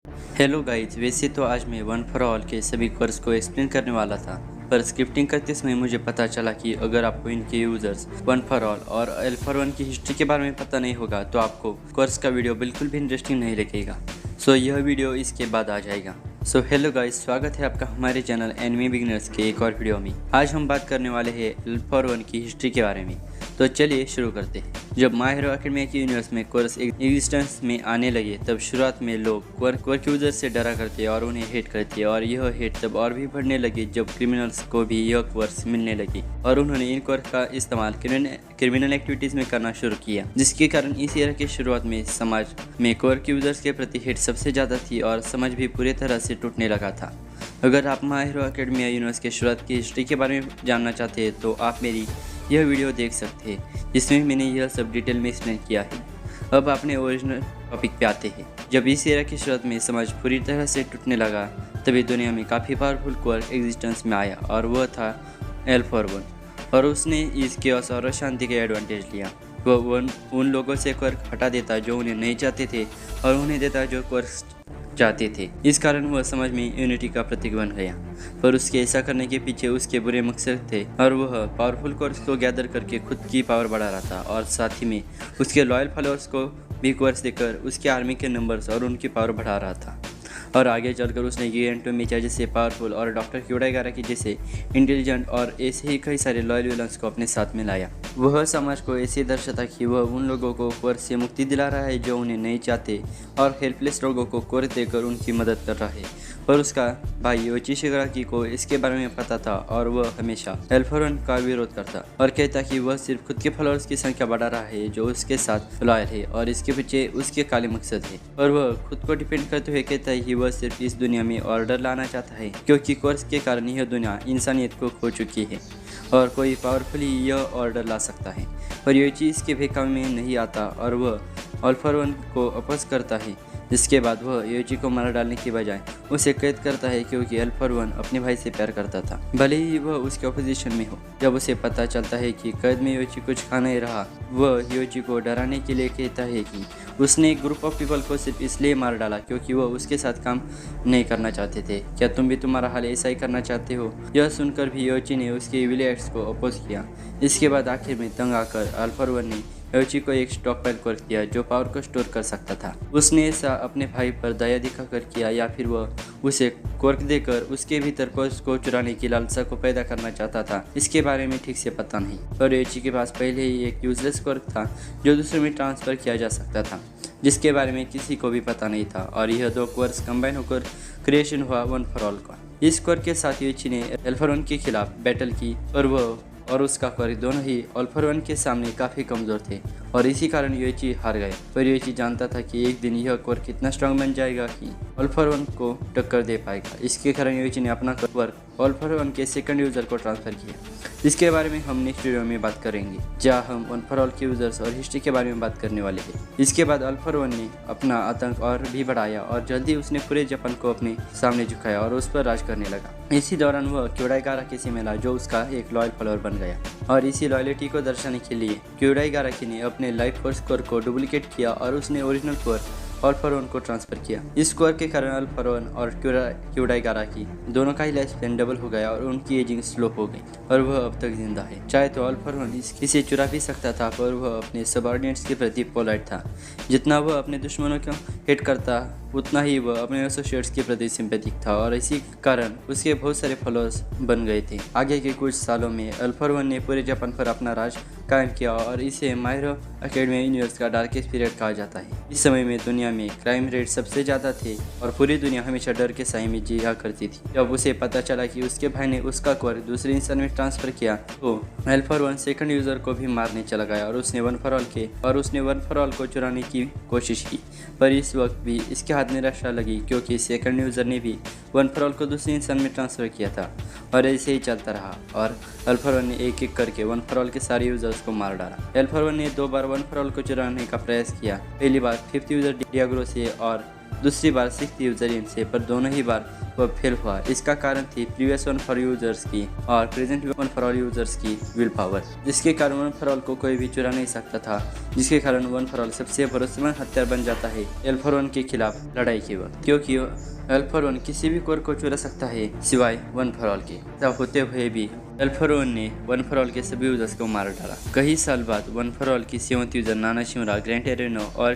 Hello guys, वैसे तो आज मैं वन फॉर ऑल के सभी कोर्स को एक्सप्लेन करने वाला था, पर स्क्रिप्टिंग करते समय मुझे पता चला कि अगर आपको इनके यूजर्स वन फॉर ऑल और एल फॉर वन की हिस्ट्री के बारे में पता नहीं होगा तो आपको कोर्स का वीडियो बिल्कुल भी इंटरेस्टिंग नहीं लगेगा। सो यह वीडियो इसके बाद आ जाएगा। सो हेलो गाइस, स्वागत है आपका हमारे चैनल एनिमे बिगिनर्स के एक और वीडियो में। आज हम बात करने वाले हैं एल फॉर वन की हिस्ट्री के बारे में। तो चलिए शुरू करते हैं। जब माय हीरो एकेडमिया के यूनिवर्स में कोर्स एग्जिस्टेंस में आने लगे तब शुरुआत में लोग क्वर्क यूजर से डरा करते और उन्हें हेट करते, और यह हेट तब और भी बढ़ने लगे जब क्रिमिनल्स को भी यह क्वर्क्स मिलने लगी और उन्होंने इन क्वर्क का इस्तेमाल क्रिमिनल एक्टिविटीज में करना शुरू किया, जिसके कारण इस ईयर की शुरुआत में समाज में क्वर्क यूजर्स के प्रति हेट सबसे ज्यादा थी और समझ भी पूरी तरह से टूटने लगा था। अगर आप माय हीरो एकेडमिया यूनिवर्स के शुरुआत की हिस्ट्री के बारे में जानना चाहते हैं तो आप मेरी यह वीडियो देख सकते हैं जिसमें मैंने यह सब डिटेल में एक्सप्लेन किया है। अब अपने ओरिजिनल टॉपिक पे आते हैं। जब इस एरा की शुरुआत में समाज पूरी तरह से टूटने लगा तभी दुनिया में काफ़ी पावरफुल क्वर्क एग्जिस्टेंस में आया और वह था एल फॉर वन, और उसने इस केओस और अशांति के एडवांटेज लिया। वह उन लोगों से क्वर्क हटा देता जो उन्हें नहीं चाहते थे और उन्हें देता जो क्वर्क चाहते थे। इस कारण वह समाज में यूनिटी का प्रतीक बन गया, पर उसके ऐसा करने के पीछे उसके बुरे मकसद थे और वह पावरफुल क्वर्क्स को गैदर करके खुद की पावर बढ़ा रहा था और साथ ही में उसके लॉयल फॉलोअर्स को भी क्वर्क्स देकर उसके आर्मी के नंबर्स और उनकी पावर बढ़ा रहा था। और आगे चलकर उसने गिगेंटो मिचा जैसे पावरफुल और डॉक्टर क्यूडाइगाराकी जैसे इंटेलिजेंट और ऐसे ही कई सारे लॉयल विलन्स को अपने साथ में लाया। वह समाज को ऐसे दर्शाता कि वह उन लोगों को क्वर्क से मुक्ति दिला रहा है जो उन्हें नहीं चाहते और हेल्पलेस लोगों को क्वर्क देकर उनकी मदद कर रहा है। पर उसका भाई योची शिगाराकी को इसके बारे में पता था और वह हमेशा एल फॉर वन का विरोध करता और कहता कि वह सिर्फ खुद के फॉलोअर्स की संख्या बढ़ा रहा है जो उसके साथ लॉयल है और इसके पीछे उसके काले मकसद है। और वह खुद को डिपेंड करते हुए कहता है कि वह सिर्फ इस दुनिया में ऑर्डर लाना चाहता है क्योंकि क्वर्क के कारण यह दुनिया इंसानियत को खो चुकी है और कोई पावरफुली यह ऑर्डर ला सकता है। पर योची इसके बहकावे में नहीं आता और वह एल फॉर वन को अपोज करता है, जिसके बाद वह योची को मार डालने की बजाय उसे कैद करता है क्योंकि एल फॉर वन अपने भाई से प्यार करता था, भले ही वह उसके अपोजिशन में हो। जब उसे पता चलता है कि कैद में योची कुछ खा नहीं रहा, वह योची को डराने के लिए कहता है कि उसने एक ग्रुप ऑफ पीपल को सिर्फ इसलिए मार डाला क्योंकि वह उसके साथ काम नहीं करना चाहते थे। क्या तुम भी तुम्हारा हाल ऐसा ही करना चाहते हो? यह सुनकर भी योची ने उसके इविल एक्ट्स को अपोज किया। इसके बाद आखिर में तंग आकर एल फॉर वन ने योची को एक स्टॉक पाइल क्वर्क दिया जो पावर को स्टोर कर सकता था। उसने ऐसा अपने भाई पर दया दिखाकर किया या फिर वह उसे क्वर्क देकर उसके भीतर क्वर्क को चुराने की लालसा को पैदा करना चाहता था, इसके बारे में ठीक से पता नहीं। पर योची के पास पहले ही एक यूजलेस क्वर्क था जो दूसरे में ट्रांसफर किया जा सकता था, जिसके बारे में किसी को भी पता नहीं था, और यह दो क्वर्क्स कंबाइन होकर क्रिएशन हुआ वन फॉर ऑल का। इस क्वर्क के साथ योची ने एल फॉर वन के खिलाफ बैटल की और वह और उसका क्वर्क दोनों ही एल फॉर वन के सामने काफ़ी कमज़ोर थे और इसी कारण योची हार गए। पर योची जानता था कि एक दिन यह क्वर्क इतना स्ट्रांग बन जाएगा कि एल फॉर वन को टक्कर दे पाएगा। इसके कारण योची ने अपना क्वर्क एल फॉर वन के सेकंड यूज़र को ट्रांसफ़र किया, जिसके बारे में हम नेक्स्ट वीडियो में बात करेंगे जहाँ हम वन फॉर ऑल के यूजर्स और हिस्ट्री के बारे में बात करने वाले हैं। इसके बाद एल फॉर वन ने अपना आतंक और भी बढ़ाया और जल्दी उसने पूरे जापान को अपने सामने झुकाया और उस पर राज करने लगा। इसी दौरान वह क्यूडाइगाराकी से मिला जो उसका एक लॉयल फॉलोअर बन गया, और इसी लॉयल्टी को दर्शाने के लिए क्यूडाइगाराकी ने अपने लाइफ फोर्स क्वर्क को डुप्लीकेट किया और उसने original quirk L for one को ट्रांसफर किया। इस क्वर्क के कारण एल फॉर वन और क्यूडाइगाराकी दोनों का ही लाइफ स्पैन डबल हो गया और उनकी एजिंग स्लो हो गई और वह अब तक जिंदा है। चाहे तो एल फॉर वन इसे चुरा भी सकता था, पर वह अपने सबऑर्डिनेट्स के प्रति पोलाइट था। जितना वह अपने दुश्मनों को हेट करता उतना ही वह अपने एसोसिएट्स के प्रति सिंपैथिक था और इसी कारण उसके बहुत सारे फॉलोअर्स बन गए थे। आगे के कुछ सालों में एल फॉर वन ने पूरे जापान पर अपना राज कायम किया और इसे माय हीरो एकेडमिया यूनिवर्स का डार्केस्ट पीरियड कहा जाता है। इस समय में दुनिया में क्राइम रेट सबसे ज़्यादा थे और पूरी दुनिया हमेशा डर के साए में जिया करती थी। जब उसे पता चला कि उसके भाई ने उसका क्वर्क दूसरे इंसान में ट्रांसफर किया तो L for one second user को भी मारने चला गया और उसने वन फॉर ऑल को चुराने की कोशिश की। पर इस वक्त भी इसके हाथ निराशा लगी क्योंकि सेकंड यूजर ने भी वन फॉर ऑल को दूसरे इंसान में ट्रांसफर किया था और ऐसे ही चलता रहा और एल फॉर वन ने एक एक करके वन फॉर ऑल के सारे यूजर्स को मार डाला। एल फॉर वन ने 2 बार वन फॉर ऑल को चुराने का प्रयास किया। पहली बार 5th यूजर डियाग्रो से और दूसरी बार 6th यूजर से, पर दोनों ही बार वह फेल हुआ। इसका कारण थी प्रीवियस वन फॉर यूजर्स की और present one for all users की विल पावर, जिसके कारण वन फॉर ऑल को कोई भी चुरा नहीं सकता था, जिसके कारण वन फॉर ऑल सबसे भरोसेमंद हथियार बन जाता है एल फॉर वन के खिलाफ लड़ाई के वक्त, क्योंकि एल फॉर वन किसी भी कोर को चुरा सकता है सिवाय वन फॉर ऑल के। तब होते हुए भी एल फॉर वन ने वन फॉर ऑल के सभी यूजर्स को मार डाला। कई साल बाद वन फॉर ऑल की 7th यूजर नाना शिमुरा, ग्रैंड एरेनो और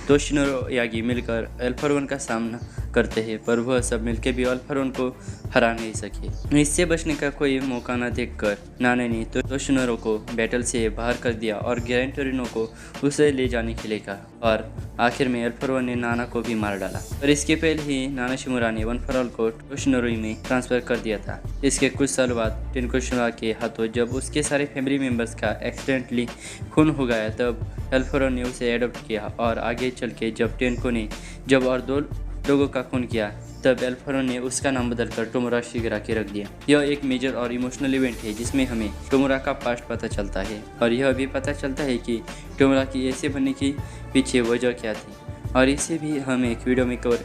तोशिनोरो यागी मिलकर एल फॉर वन का सामना करते हैं, पर वह सब मिलकर भी एल फॉर वन को हरा नहीं सके। इससे बचने का कोई मौका न देखकर नाने ने तोशिनोरो को बैटल से बाहर कर दिया और ग्रैंड एरेनो को उसे ले जाने के लिए कहा, और आखिर में एल फॉर वन ने नाना को भी मार डाला। पर इसके पहले ही नाना शिमुरा ने वन फॉर ऑल को तोशिनोरो में ट्रांसफर कर दिया था। इसके कुछ साल बाद टेनको शिमुरा के हाथों जब उसके सारे फैमिली मेंबर्स का एक्सीडेंटली खून हो गया, तब एल फॉर वन ने उसे एडॉप्ट किया, और आगे चल के जब टेनको ने जब और 2 लोगों का खून किया, तब एल फॉर वन ने उसका नाम बदलकर टोमुरा शिगेराकी रख दिया। यह एक मेजर और इमोशनल इवेंट है जिसमें हमें टोमुरा का पास्ट पता चलता है, और यह भी पता चलता है कि टोमुरा की ऐसे बनने की पीछे वजह क्या थी, और इसे भी हम एक वीडियो में कवर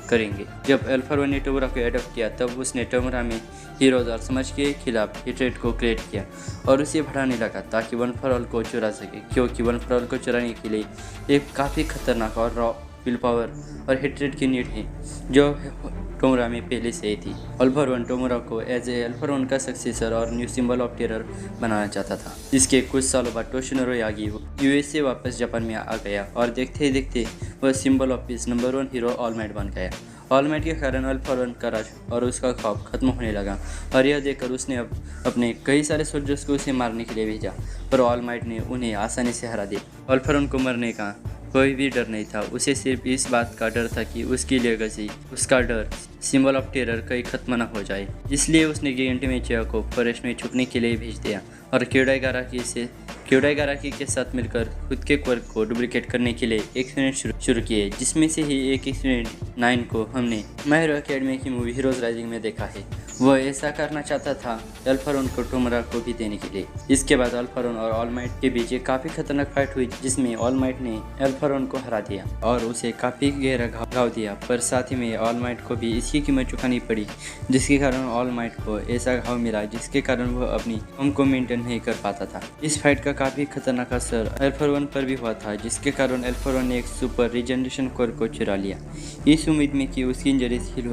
करेंगे। जब एल फॉर वन ने टोमुरा को एडॉप्ट किया, तब उसने टोमुरा में हीरोज और समाज के खिलाफ हेट्रेड को क्रिएट किया और उसे बढ़ाने लगा ताकि वन फॉर ऑल को चुरा सके, क्योंकि वन फॉर ऑल को चुराने के लिए एक काफ़ी खतरनाक और रॉ विल पावर और हेट्रेड की नीड है जो टोमुरा में पहले से ही थी। एल फॉर वन टोमुरा को एज एल फॉर वन का सक्सेसर और न्यू सिंबल ऑफ टेरर बनाना चाहता था। इसके कुछ सालों बाद तोशिनोरो यागी यूएस से वापस जापान में आ गया, और देखते ही देखते वह symbol of peace number 1 hero all might बन गया। ऑल माइट के कारण एल फॉर वन का राज और उसका खौफ खत्म होने लगा, और यह देखकर उसने अपने कई सारे सोल्जर्स को उसे मारने के लिए भेजा, पर ऑल माइट ने उन्हें आसानी से हरा दिया। एल फॉर वन को मरने का कोई भी डर नहीं था, उसे सिर्फ इस बात का डर था कि उसकी लेगेसी, उसका डर सिंबल ऑफ टेरर कहीं खत्म न हो जाए। इसलिए उसने गिगेंटी मेचिया को फॉरेस्ट में छुपने के लिए भेज दिया और क्यूडाइगाराकी के साथ मिलकर खुद के क्वर्क को डुप्लीकेट करने के लिए एक्सपेरिमेंट शुरू किए, जिसमें से ही एक एक्सपेरिमेंट 9 को हमने माय हीरो एकेडमी की मूवी हीरोज राइजिंग में देखा है। वह ऐसा करना चाहता था एल फॉर वन को टोमुरा को भी देने के लिए। इसके बाद एल फॉर वन और ऑल माइट के बीच एक काफ़ी खतरनाक फाइट हुई, जिसमें ऑल माइट ने एल फॉर वन को हरा दिया और उसे काफ़ी गहरा घाव दिया, पर साथ ही में ऑल माइट को भी इसकी कीमत चुकानी पड़ी, जिसके कारण ऑल माइट को ऐसा घाव मिला जिसके कारण वह अपनी फॉर्म को मेंटेन नहीं कर पाता था। इस फाइट का काफ़ी खतरनाक असर एल फॉर वन पर भी हुआ था, जिसके कारण एल फॉर वन ने एक सुपर रिजनरेशन कोर को चुरा लिया, इस उम्मीद में कि उसकी इंजरीज हील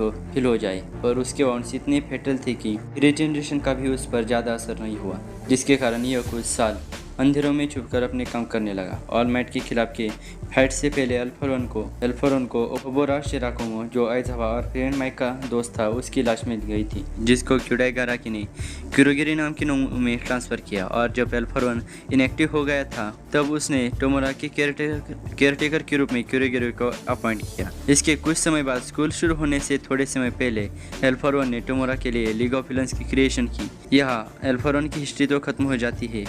हो जाए, पर उसके वाउंड्स इतने फेटल थे कि रिजनरेशन का भी उस पर ज़्यादा असर नहीं हुआ, जिसके कारण यह कुछ साल अंधेरों में छुपकर अपने काम करने लगा। ऑल माइट के खिलाफ के फाइट से पहले एल फॉर वन को ओबोरा शिराकोमो, जो आइजावा और ग्रैंड माइक का दोस्त था, उसकी लाश मिल गई थी, जिसको क्यूडाइगाराकी ने क्यूरोगिरी नाम की नोंग में ट्रांसफ़र किया। और जब एल फॉर वन इनएक्टिव हो गया था, तब उसने टोमुरा के केयरटेकर के रूप में क्यूरोगिरी को अपॉइंट किया। इसके कुछ समय बाद स्कूल शुरू होने से थोड़े समय पहले एल फॉर वन ने टोमुरा के लिए लीग ऑफ विलन्स की क्रिएशन की। यहाँ एल फॉर वन की हिस्ट्री तो खत्म हो जाती है,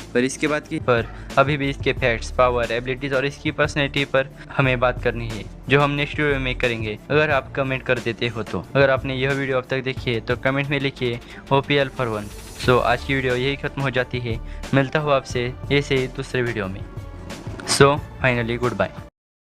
पर अभी भी इसके फैक्ट्स, पावर, एबिलिटीज और इसकी पर्सनैलिटी पर हमें बात करनी है, जो हम नेक्स्ट वीडियो में करेंगे। अगर आप कमेंट कर देते हो तो, अगर आपने यह वीडियो अब तक देखी है तो कमेंट में लिखिए OP एल फॉर वन। सो आज की वीडियो यही खत्म हो जाती है, मिलता हूँ आपसे ऐसे ही दूसरे वीडियो में। So finally good bye.